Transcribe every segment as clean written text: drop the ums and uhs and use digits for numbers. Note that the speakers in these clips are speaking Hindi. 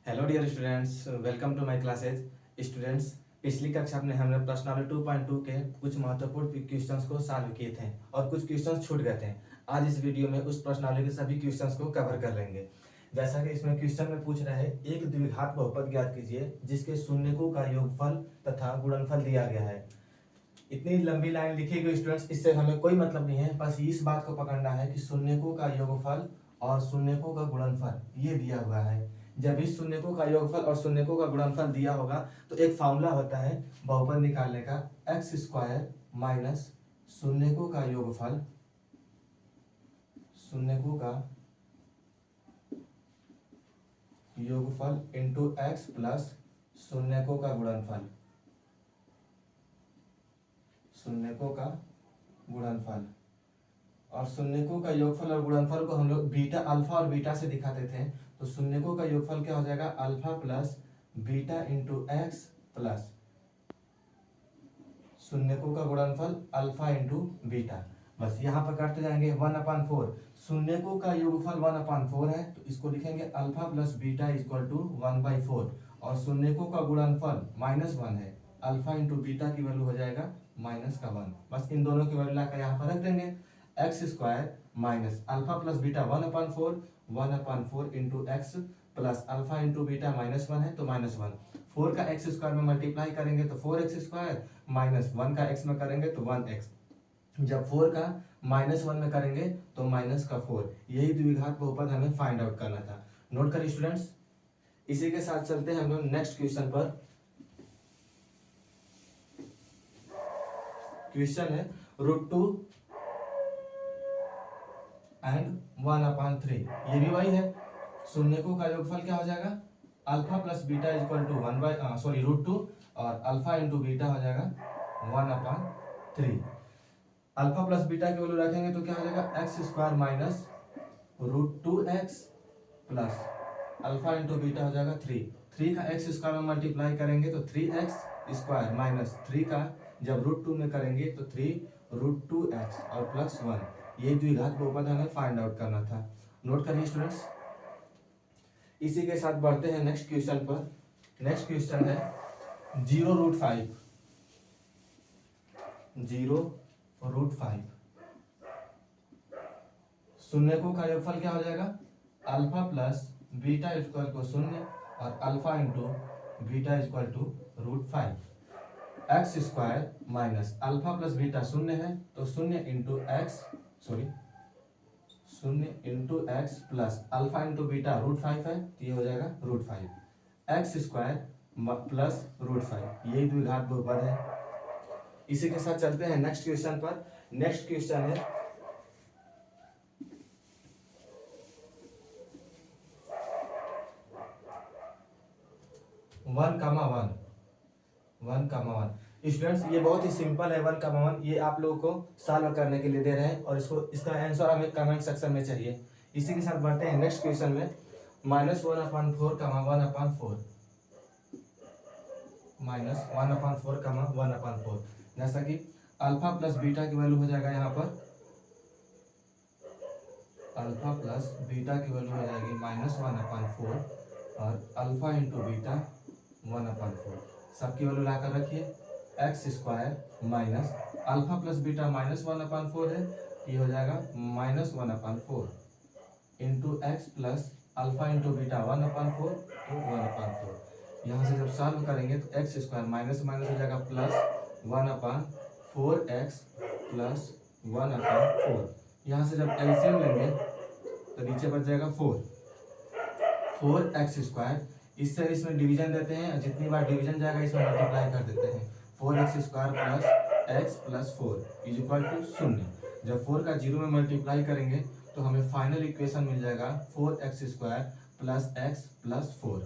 Hello dear students, welcome to my classes. Students, पिछली कक्षा में हमने प्रश्नावली 2.2 के कुछ महत्वपूर्ण क्वेश्चंस को सॉल्व किए थे और कुछ क्वेश्चंस छूट गए थे। आज इस वीडियो में उस प्रश्नावली के सभी क्वेश्चंस को कवर कर लेंगे। जैसा कि इसमें क्वेश्चन में पूछ रहा है, एक द्विघात बहुपद ज्ञात कीजिए जिसके शून्यकों का योगफल तथा गुणनफल दिया गया है। इतनी लंबी लाइन लिखी गई स्टूडेंट्स, इससे हमें कोई मतलब नहीं है, बस इस बात को पकड़ना है कि शून्यकों का योगफल और शून्यकों का गुणनफल ये दिया हुआ है। जब इस शून्यकों का योगफल और शून्यकों का गुणनफल दिया होगा तो एक फार्मूला होता है बहुपद निकालने का, एक्स स्क्वायर माइनस शून्यकों का योगफल, शून्यकों का योगफल इंटू एक्स प्लस शून्यकों का गुणनफल, शून्यकों का गुणनफल। और शून्यकों का योगफल और गुणनफल को हम लोग बीटा, अल्फा और बीटा से दिखाते थे। तो शून्यकों का योगफल क्या हो जाएगा, alpha plus beta into x plus शून्यकों का गुणनफल अल्फा इंटू बीटा। बस यहाँ पर करते जाएंगे 1/4। शून्यकों का योगफल 1/4 है तो इसको लिखेंगे alpha plus beta equal to 1/4। और शून्यकों का गुणनफल -1 है, अल्फा इंटू बीटा की वैल्यू हो जाएगा -1। बस इन दोनों की वैल्यू लाकर यहाँ पर रख देंगे। X square minus alpha plus beta 1/4 into x plus alpha into beta -1 है तो -1। 4 का एक्स स्क्वायर में मल्टीप्लाई करेंगे तो 4x स्क्वायर, -1 का x में करेंगे तो 1x। जब 4 का -1 में करेंगे तो -4। यही द्विघात बहुपद हमें फाइंड आउट करना था। नोट करिए स्टूडेंट्स। इसी के साथ चलते हैं हम लोग नेक्स्ट क्वेश्चन पर। क्वेश्चन है √2 एंड 1/3। ये भी वही है, शून्यकों का योगफल क्या हो जाएगा, alpha plus beta equal to √2 और अल्फा इंटू बीटा हो जाएगा 1/3। अल्फा प्लस बीटा की वैल्यू रखेंगे तो क्या हो जाएगा, x square minus √2x plus alpha into beta हो जाएगा 3। 3 का एक्स स्क्वायर में मल्टीप्लाई करेंगे तो 3x स्क्वायर माइनस 3 का जब √2 में करेंगे तो 3 √2x और प्लस 1। ये द्विघात बहुपद हमें फाइंड आउट करना था। नोट करिए स्टूडेंट्स। इसी के साथ बढ़ते हैं नेक्स्ट क्वेश्चन पर। नेक्स्ट क्वेश्चन है 0√5। 0√5 शून्यकों का योगफल क्या हो जाएगा, alpha plus beta equal to 0 और alpha into beta equal to √5। X square minus alpha plus beta 0 है तो 0 into x, sorry 0 into x plus alpha into beta √5 है तो ये हो जाएगा √5 एक्स स्क्वायर प्लस √5। यही द्विघात बहुपद है। इसी के साथ चलते हैं नेक्स्ट क्वेश्चन पर। नेक्स्ट क्वेश्चन है 1,1। 1,1 स्टूडेंट्स, ये बहुत ही सिंपल है। 1,1 ये आप लोगों को सॉल्व करने के लिए दे रहे हैं और इसका आंसर हमें कमेंट सेक्शन में चाहिए। इसी के साथ बढ़ते हैं नेक्स्ट क्वेश्चन में। -1/4, 1/4, -1/4, 1/4। जैसा कि अल्फा प्लस बीटा की वैल्यू हो जाएगा, यहाँ पर अल्फा प्लस बीटा की वैल्यू हो जाएगी -1/4 और अल्फा इंटू बीटा 1/4। सबकी वैल्यू लाकर रखिए। X square minus alpha plus beta -1/4 है, ये हो जाएगा -1/4 into x plus alpha into beta 1/4 तो 1/4। यहाँ से जब सॉल्व करेंगे तो एक्स स्क्वायर माइनस माइनस हो जाएगा प्लस 1/4x प्लस 1/4। यहाँ से जब एलसीएम लेंगे तो नीचे बच जाएगा 4x स्क्वायर। इससे इसमें डिवीजन देते हैं, जितनी बार डिवीजन जाएगा इसमें मल्टीप्लाई कर देते हैं। 4x square plus x plus 4 is equal to 0। जब 4 का 0 में मल्टीप्लाई करेंगे तो हमें फाइनल इक्वेशन मिल जाएगा 4x square plus x plus 4।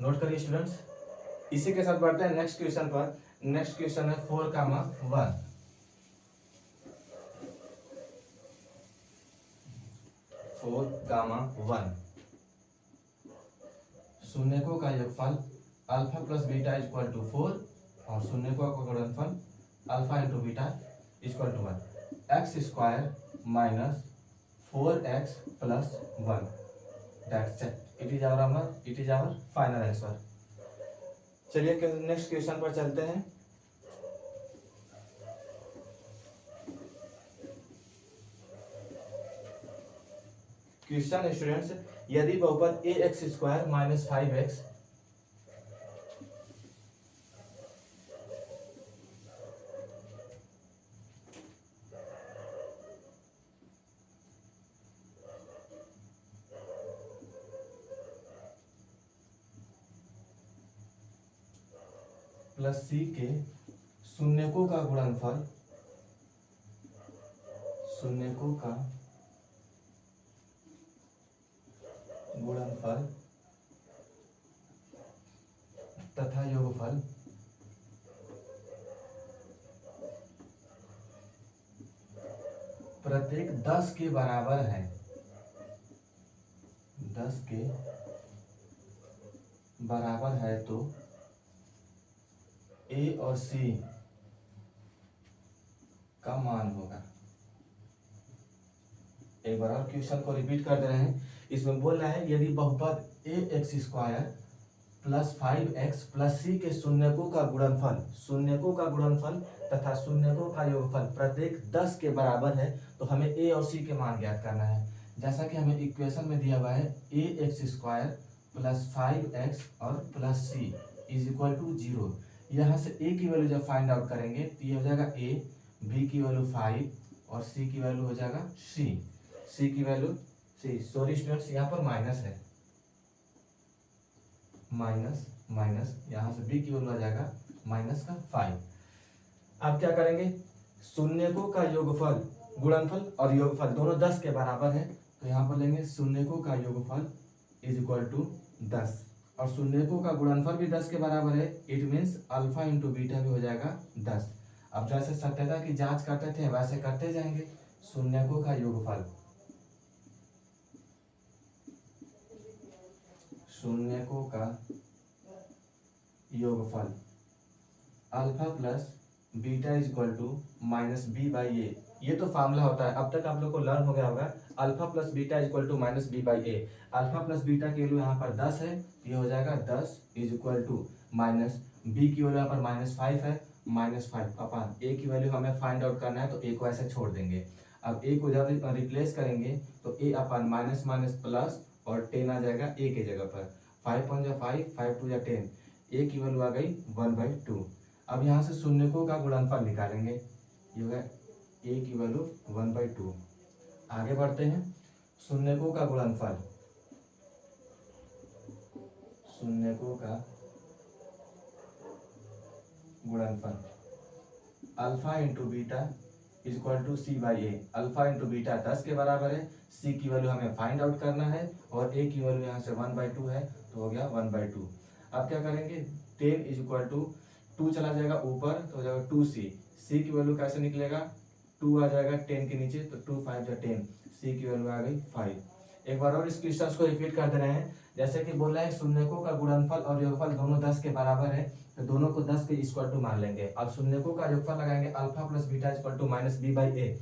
Note करिए स्टूडेंट्स। इसी के साथ बढ़ते हैं नेक्स्ट क्वेश्चन पर। नेक्स्ट क्वेश्चन है 4,1। 4,1 शून्यकों का योगफल alpha plus beta equal to 4 और शून्यकों का गुणनफल alpha into beta equal to 1। X square minus 4x plus 1 that's it is our final answer. चलिए नेक्स्ट क्वेश्चन पर चलते हैं। क्वेश्चन स्टूडेंट्स, यदि बहुपद a x square minus 5x plus c के शून्यकों का गुणनफल तथा योगफल प्रत्येक 10 के बराबर है, 10 के बराबर है तो ए और सी का मान होगा। एक बार और क्वेश्चन को रिपीट कर दे रहे हैं। इसमें बोल रहा है यदि बहुपद a x square plus 5x plus c के शून्यकों का गुणनफल तथा शून्यकों का योगफल प्रत्येक 10 के बराबर है तो हमें ए और सी के मान ज्ञात करना है। जैसा कि हमें इक्वेशन में दिया हुआ है ए एक्स स्क्वायर प्लस 5x और plus c is equal to 0। यहाँ से ए की वैल्यू जब फाइंड आउट करेंगे तो ये हो जाएगा ए, बी की वैल्यू 5 और सी की वैल्यू हो जाएगा सी की वैल्यू सॉरी स्टूडेंट्स, यहाँ पर माइनस है, माइनस यहाँ से बी की वैल्यू आ जाएगा माइनस का 5। अब क्या करेंगे, शून्यकों का योगफल, गुणनफल और योगफल दोनों 10 के बराबर है तो यहाँ पर लेंगे शून्यकों का योगफल इज इक्वल टू 10 और शून्यकों का गुणनफल भी 10 के बराबर है। It means alpha into beta भी हो जाएगा 10। अब जैसे सत्यता की जांच करते थे वैसे करते जाएंगे। शून्यकों का योगफल, शून्यकों का योगफल alpha plus beta is equal to minus b by a. ये तो फार्मूला होता है, अब तक आप लोग को लर्न हो गया होगा। Alpha plus beta is equal to minus b by a. Alpha plus beta की वैल्यू यहाँ पर 10 है, ये हो जाएगा 10 is equal to minus b की वैल्यू यहाँ पर -5 है, -5 अपॉन ए की वैल्यू हमें फाइंड आउट करना है तो ए को ऐसे छोड़ देंगे। अब ए को जब रिप्लेस करेंगे तो ए अपॉन माइनस माइनस प्लस और 10 आ जाएगा ए की जगह पर। 5 1 जा 5, 5 2 जा 10, ए की वैल्यू आ गई 1/2। अब यहाँ से शून्यकों का गुणनफल निकालेंगे, ये होगा ए की वैल्यू 1/2। आगे बढ़ते हैं, शून्यकों का गुणनफल, शून्यकों का गुणनफल alpha into beta is equal to c by a. Alpha into beta 10 के बराबर है, सी की वैल्यू हमें फाइंड आउट करना है और ए की वैल्यू यहाँ से 1/2 है तो हो गया 1/2। अब क्या करेंगे, 10 इज इक्वल टू 2 चला जाएगा ऊपर तो हो जाएगा 2c। सी की वैल्यू कैसे निकलेगा, 2 आ जाएगा 10 के नीचे तो 2 5 जा 10, सी की वैल्यू आ गई 5। एक बार और इस क्वेश्चन को रिपीट कर दे रहे हैं। जैसे कि बोल रहा है शून्यकों का गुणनफल और योगफल दोनों 10 के बराबर है तो दोनों को 10 के इक्वल टू मान लेंगे। अब शून्यकों का योगफल लगाएंगे alpha plus beta equal to minus b by a.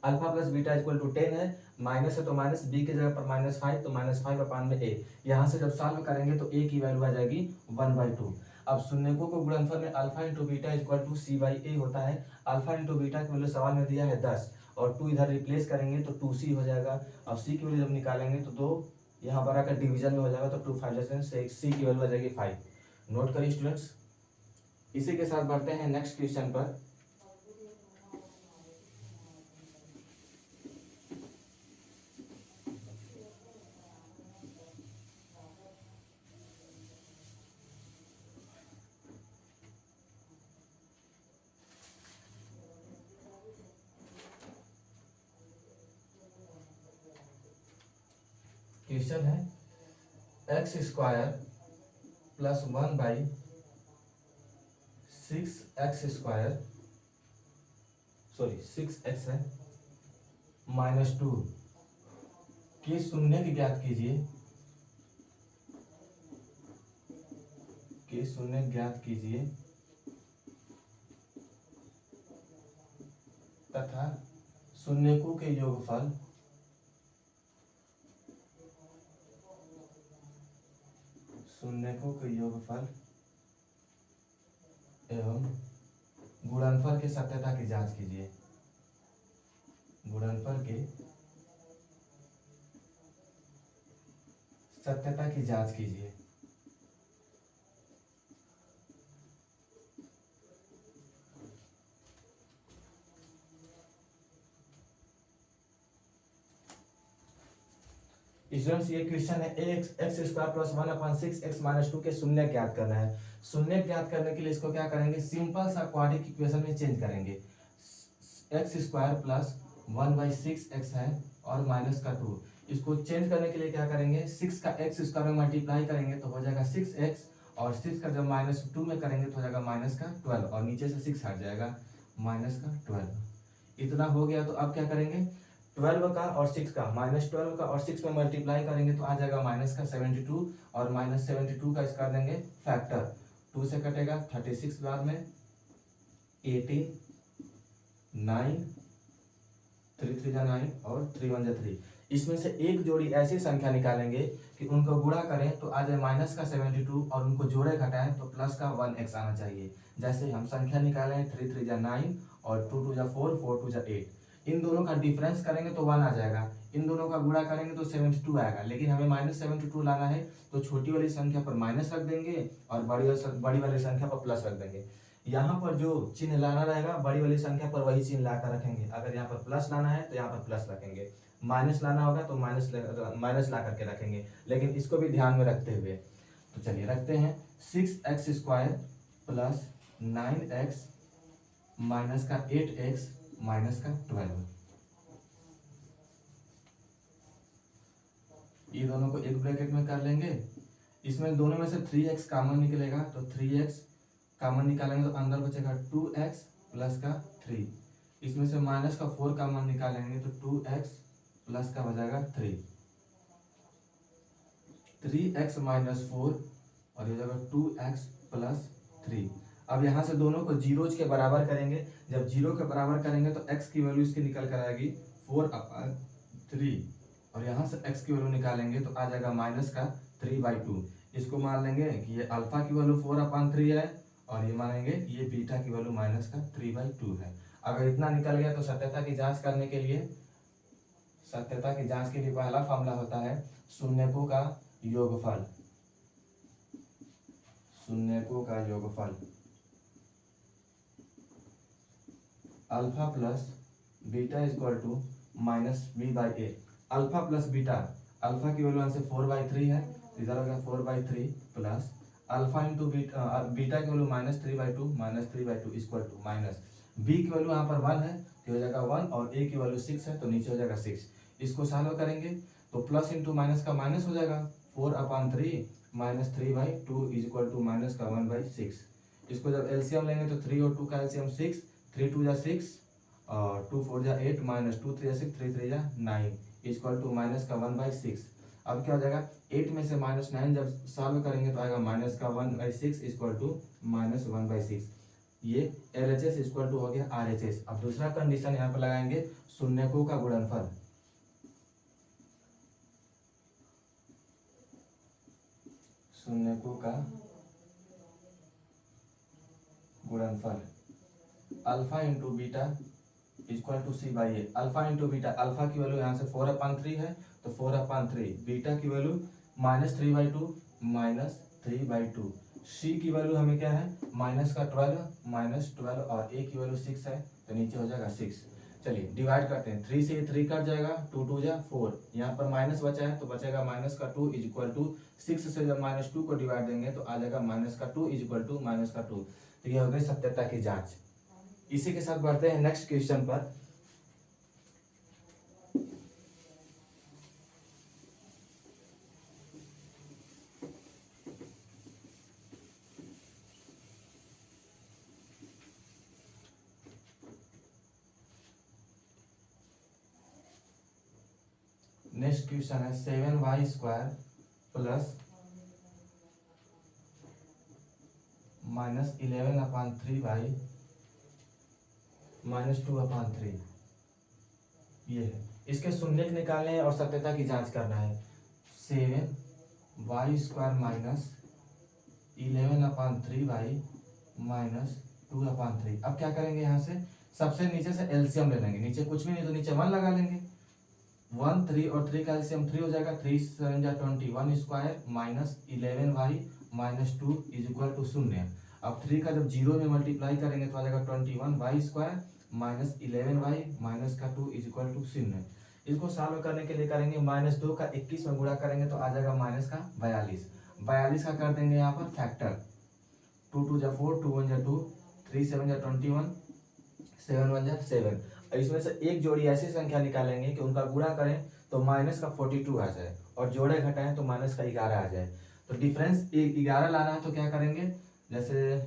Alpha plus beta equal to 10 है, माइनस है तो माइनस, बी की जगह पर -5 तो -5 अपान में ए। यहाँ से जब सॉल्व करेंगे तो ए की वैल्यू आ जाएगी 1/2। अब शून्यकों को गुणनफल में alpha into beta equal to c by a होता है। अल्फा इंटू बीटा की वैल्यू सवाल में दिया है 10 और 2 इधर रिप्लेस करेंगे तो 2c हो जाएगा। अब सी की वैल्यू जब निकालेंगे तो 2 यहाँ पर आकर डिवीजन में हो जाएगा तो 2 5 से सी की वैल्यू आ जाएगी 5। नोट करिए स्टूडेंट्स। इसी के साथ बढ़ते हैं नेक्स्ट क्वेश्चन पर। क्वेश्चन है x square plus 1/6x square, sorry 6x है, -2 के शून्य ज्ञात कीजिए, के शून्य ज्ञात कीजिए तथा शून्यकों के योगफल शून्यकों के योगफल एवं गुणनफल की सत्यता की जांच कीजिए। गुणनफल के सत्यता की जांच कीजिए। स्टूडेंट्स ये क्वेश्चन है एक्स स्क्वायर प्लस 1/6 x-2 के शून्य ज्ञात करना है। शून्य ज्ञात करने के लिए इसको क्या करेंगे, सिंपल सा क्वाड्रेटिक इक्वेशन में चेंज करेंगे। एक्स स्क्वायर प्लस 1/6 है और माइनस का 2, इसको चेंज करने के लिए क्या करेंगे, 6 का एक्स स्क्वायर में मल्टीप्लाई करेंगे तो हो जाएगा 6x, और 6 का जब -2 में करेंगे तो हो जाएगा -12, और नीचे से 6 हट जाएगा -12। इतना हो गया तो अब क्या करेंगे, 12 का और 6 का, -12 का और 6 में मल्टीप्लाई करेंगे तो आ जाएगा -72, और -72 का इस कर देंगे फैक्टर, 2 से कटेगा 36 बार में 18, 9, 3 3 जा 9 और 3 1 जा 3। इसमें से एक जोड़ी ऐसी संख्या निकालेंगे कि उनको गुणा करें तो आ जाए -72, और उनको जोड़े घटाएं तो प्लस का 1x आना चाहिए। जैसे हम संख्या निकालें 3 3 जा 9 और 2 2 जा 4, 4 2 जा 8। इन दोनों का डिफरेंस करेंगे तो 1 आ जाएगा, इन दोनों का गुणा करेंगे तो 72 आएगा, लेकिन हमें -72 लाना है तो छोटी वाली संख्या पर माइनस रख देंगे और बड़ी वाली संख्या पर प्लस रख देंगे। यहाँ पर जो चिन्ह लाना रहेगा बड़ी वाली संख्या पर वही चिन्ह लाकर रखेंगे। अगर यहाँ पर प्लस लाना है तो यहाँ पर प्लस रखेंगे, माइनस लाना होगा तो माइनस ला करके रखेंगे, लेकिन इसको भी ध्यान में रखते हुए। तो चलिए रखते हैं 6x² प्लस 9x माइनस का 8x माइनस का 12। ये दोनों को एक ब्रैकेट में कर लेंगे। इसमें दोनों में से 3x कॉमन निकलेगा तो 3x कॉमन निकालेंगे तो अंदर बचेगा 2x प्लस का 3। इसमें से माइनस का 4 कॉमन निकालेंगे तो 2x प्लस का बचेगा 3। 3x माइनस 4 और ये जाएगा 2x प्लस 3। अब यहाँ से दोनों को जीरोज के बराबर करेंगे। जब जीरो के बराबर करेंगे तो x की वैल्यू इसकी निकल कर आएगी 4/3, और यहाँ से x की वैल्यू निकालेंगे तो आ जाएगा माइनस का 3/2। इसको मान लेंगे कि ये अल्फा की वैल्यू 4/3 है, और ये मानेंगे ये बीटा की वैल्यू माइनस का 3/2 है। अगर इतना निकल गया तो सत्यता की जांच करने के लिए, सत्यता की जांच के लिए पहला फॉर्मूला होता है शून्यकों का योगफल। शून्यकों का योगफल alpha plus beta equal to -b/a। Alpha plus beta, alpha की वैल्यू से 4/3 है, इधर हो गया 4/3 प्लस अल्फा इंटू बीटा की value -3/2 equal to minus b की वैल्यू यहाँ पर 1 है तो हो जाएगा 1, और ए की वैल्यू 6 है तो नीचे हो जाएगा 6। इसको सॉल्व करेंगे तो प्लस इंटू माइनस का माइनस हो जाएगा 4/3 -3/2 इक्वल टू माइनस का 1/6। इसको जब एलसीएम लेंगे तो 3 और 2 का एलसीएम 6, 3 2 जा 6 और 2 4 जा 8 माइनस 2 3 जा 6, 3 3 जा 9 इक्वल टू माइनस का 1/6। अब क्या हो जाएगा, 8 में से -9 जब सॉल्व करेंगे तो आएगा माइनस का 1/6 इक्वल टू -1/6। ये LHS इक्वल टू हो गया RHS। अब दूसरा कंडीशन यहाँ पर लगाएंगे शून्यकों का गुणनफल। शून्यकों का गुणनफल alpha into beta equal to c/a। Alpha into beta, alpha की वैल्यू यहाँ से 4/3 है तो 4/3, बीटा की वैल्यू -3/2 -3/2, c की वैल्यू हमें क्या है -12 और a की वैल्यू 6 है तो नीचे हो जाएगा 6। चलिए डिवाइड करते हैं, 3 से 3 कट जाएगा, 2 2 जा 4, यहाँ पर माइनस बचा है तो बचेगा -2 इक्वल टू 6 से जब -2 को डिवाइड देंगे तो आ जाएगा -2 इक्वल टू -2। तो ये हो गई सत्यता की जांच। इसी के साथ बढ़ते हैं नेक्स्ट क्वेश्चन पर। नेक्स्ट क्वेश्चन है 7y² प्लस -11/3y -2/3। ये है, इसके शून्यक निकालने हैं और सत्यता की जांच करना है। 7y² 11/3 minus 2/3। अब क्या करेंगे यहाँ से सबसे नीचे से एलसीएम ले लेंगे, नीचे कुछ भी नहीं तो नीचे 1 लगा लेंगे। 1 3 और 3 का एलसीएम 3 हो जाएगा, 3 7 जा 21 square minus 11y minus 2 is equal to 0। अब 3 का जब 0 में मल्टीप्लाई करेंगे तो आ जाएगा 21y square minus 11y minus का 2 इज इक्वल टू 0। इसको सॉल्व करने के लिए करेंगे -2 का 21 में गुणा करेंगे तो आ जाएगा माइनस का 42। 42 का कर देंगे यहाँ पर फैक्टर, 2 2 जा 4, 2 1 जा 2, 3 7 जा 21, 7 1 जा 7। इसमें से एक जोड़ी ऐसी संख्या निकालेंगे कि उनका गुणा करें तो माइनस का 42 आ जाए और जोड़े घटाएं तो माइनस का 11 आ जाए। तो डिफरेंस 11 लाना है तो क्या करेंगे, जैसे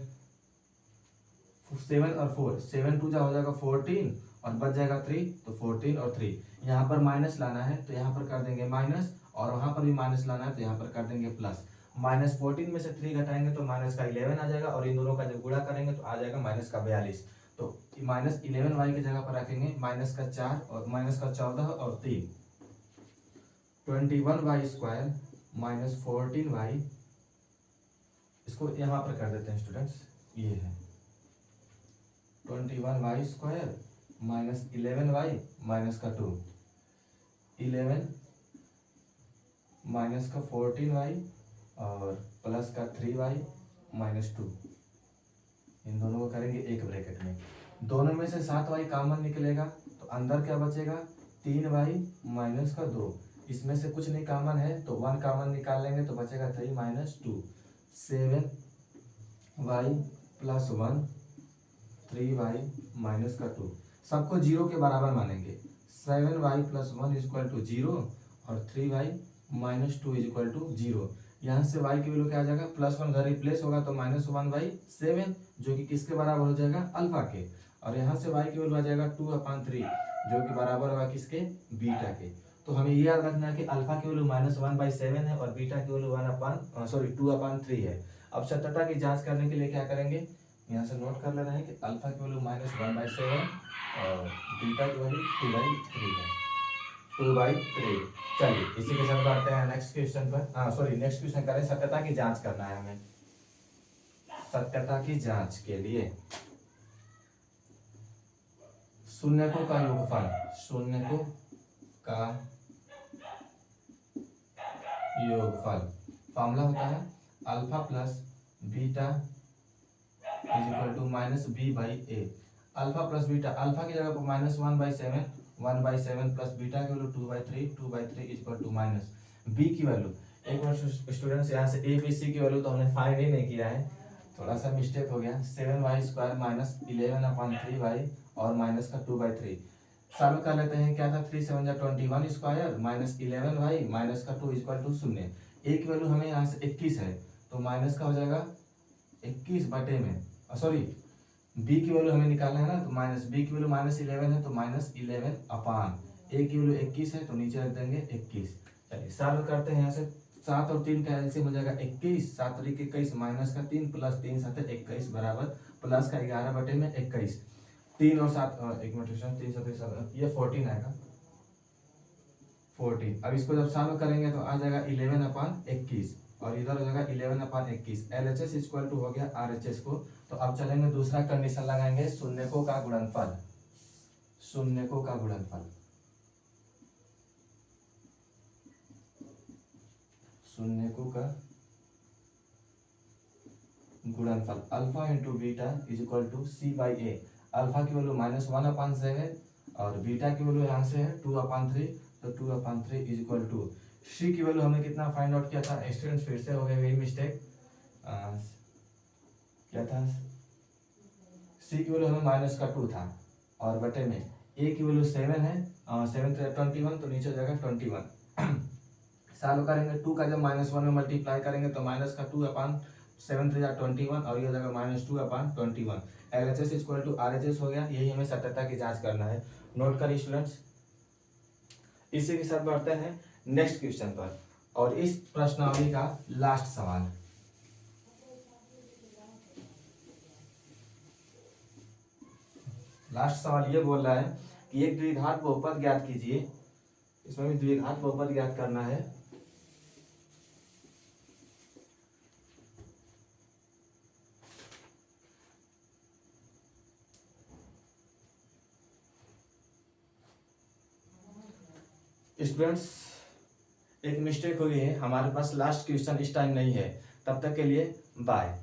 7 और 4, 7 2 जा हो जाएगा 14 और बच जाएगा 3, तो 14 और 3। यहाँ पर माइनस लाना है तो यहाँ पर कर देंगे माइनस, और वहाँ पर भी माइनस लाना है तो यहाँ पर कर देंगे प्लस। -14 में से 3 घटाएंगे तो माइनस का 11 आ जाएगा, और इन दोनों का जब गुणा करेंगे तो आ जाएगा माइनस का 42। तो -11y की जगह पर रखेंगे माइनस का 4 और माइनस का 14 और 3, 21y स्क्वायर माइनस 14y। इसको यहाँ पर कर देते हैं स्टूडेंट्स, ये है 21y square minus 11y minus का 2, 11 माइनस का 14y और प्लस का 3y माइनस 2। इन दोनों को करेंगे एक ब्रैकेट में, दोनों में से 7y कॉमन निकलेगा तो अंदर क्या बचेगा 3y माइनस का 2। इसमें से कुछ नहीं कॉमन है तो 1 कॉमन निकाल लेंगे तो बचेगा 3 minus 2, 7y plus 1, 3y minus का 2। सबको 0 के बराबर मानेंगे, 7y plus 1 is equal to 0 और 3y minus 2 is equal to 0। यहाँ से y की वैल्यू क्या आ जाएगा, +1 घर रिप्लेस होगा तो -1/7 जो कि किसके बराबर हो जाएगा अल्फा के, और यहाँ से y की वैल्यू आ जाएगा 2/3 जो कि बराबर होगा किसके बीटा के। तो हमें ये याद रखना है कि अल्फा की वैल्यू -1/7 है और बीटा की वैल्यू 2/3 है। अब सत्यता की जांच करने के लिए क्या करेंगे, यहाँ से नोट कर लेना है कि अल्फा की वैल्यू -1/7 और बीटा की वैल्यू 2/3 है, 2/3। चलिए इसी के साथ बढ़ते हैं नेक्स्ट क्वेश्चन पर। नेक्स्ट क्वेश्चन करें, सत्यता की जांच करना है हमें। सत्यता की जांच के लिए शून्यकों का योगफल, शून्यकों का योगफल फॉर्मूला होता है alpha plus beta is equal to -b/a। Alpha plus beta, alpha की जगह पर -1/7, 1/7 प्लस बीटा की value 2/3, 2/3 is equal to minus b की वैल्यू। एक मिनट स्टूडेंट्स, यहाँ से ए बी सी की वैल्यू तो हमने फाइंड ही नहीं किया है, थोड़ा सा मिस्टेक हो गया। 7y स्क्वायर माइनस 11/3y और माइनस का 2/3 सॉल्व कर लेते हैं। क्या था 3 7 जा 21 स्क्वायर माइनस 11y माइनस का 2 इक्वल टू 0। ए की वैल्यू हमें यहाँ से 21 है तो माइनस का हो जाएगा 21 बटे में, सॉरी बी की वैल्यू हमें निकालना है ना, तो माइनस बी की वैल्यू -11 है तो -11 अपान ए की वैल्यू 21 है तो नीचे रख देंगे 21। चलिए सॉल्व करते हैं। यहाँ से 7 और 3 का एलसीएम हो जाएगा 21, 7 3 21 माइनस का 3 प्लस 3 7 21 बराबर प्लस का 11 बटे में 21। 3 और 7 एक मिनट, 3 7 ये 14 आएगा, 14। अब इसको जब सॉल्व करेंगे तो आ जाएगा 11/21 और इधर हो जाएगा 11/21। LHS इक्वल टू हो गया RHS को। तो अब चलेंगे दूसरा कंडीशन लगाएंगे, शून्यकों का गुणनफल, शून्यकों का गुणनफल, शून्यकों का गुणनफल alpha into beta is equal to C/A। Alpha की वैल्यू -1/7 और बीटा की वैल्यू यहाँ से है 2/3, तो 2/3 इज इक्वल टू सी की वैल्यू हमने कितना फाइंड आउट किया था स्टूडेंट्स, फिर से हो गया वही मिस्टेक। क्या था, सी की वैल्यू हमें -2 था और बटे में ए की वैल्यू 7 है, 7 3 21 तो नीचे हो जाएगा 21। सॉल्व करेंगे 2 का जब -1 में मल्टीप्लाई करेंगे तो -2/7 3 21 और ये हो जाएगा -2/21। LHS इक्वल टू RHS हो गया। यही हमें सत्यता की जांच करना है, नोट करिए स्टूडेंट्स। इसी के साथ बढ़ते हैं नेक्स्ट क्वेश्चन पर, और इस प्रश्नावली का लास्ट सवाल। लास्ट सवाल ये बोल रहा है कि एक द्विघात बहुपद ज्ञात कीजिए। इसमें भी द्विघात बहुपद ज्ञात करना है। स्टूडेंट्स एक मिस्टेक हो गई है, हमारे पास लास्ट क्वेश्चन इस टाइम नहीं है, तब तक के लिए बाय।